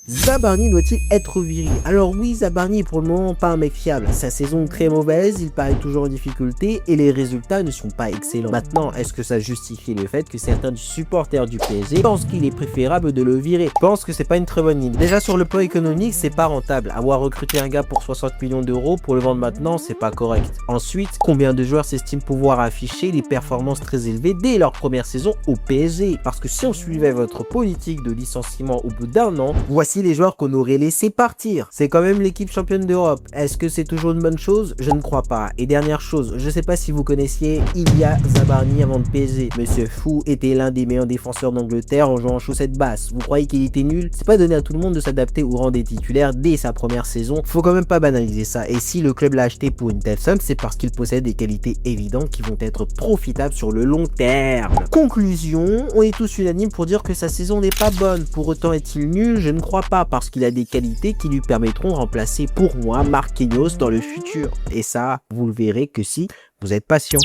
Zabarni doit-il être viré? Alors oui, Zabarni est pour le moment pas un mec fiable. Sa saison est très mauvaise, il paraît toujours en difficulté et les résultats ne sont pas excellents. Maintenant, est-ce que ça justifie le fait que certains supporters du PSG pensent qu'il est préférable de le virer? Je pense que c'est pas une très bonne idée. Déjà sur le plan économique, c'est pas rentable. Avoir recruté un gars pour 60 millions d'euros pour le vendre maintenant, c'est pas correct. Ensuite, combien de joueurs s'estiment pouvoir afficher des performances très élevées dès leur première saison au PSG? Parce que si on suivait votre politique de licenciement au bout d'un an, voici les joueurs qu'on aurait laissé partir. C'est quand même l'équipe championne d'Europe. Est-ce que c'est toujours une bonne chose? Je ne crois pas. Et dernière chose, je sais pas si vous connaissiez Ilya Zabarni avant de PSG. Monsieur Fou était l'un des meilleurs défenseurs d'Angleterre en jouant en chaussettes basses. Vous croyez qu'il était nul? C'est pas donné à tout le monde de s'adapter au rang des titulaires dès sa première saison. Faut quand même pas banaliser ça. Et si le club l'a acheté pour une telle somme, c'est parce qu'il possède des qualités évidentes qui vont être profitables sur le long terme. Conclusion, on est tous unanimes pour dire que sa saison n'est pas bonne. Pour autant est-il nul? Je ne crois pas, parce qu'il a des qualités qui lui permettront de remplacer pour moi Marquinhos dans le futur. Et ça, vous le verrez que si vous êtes patient.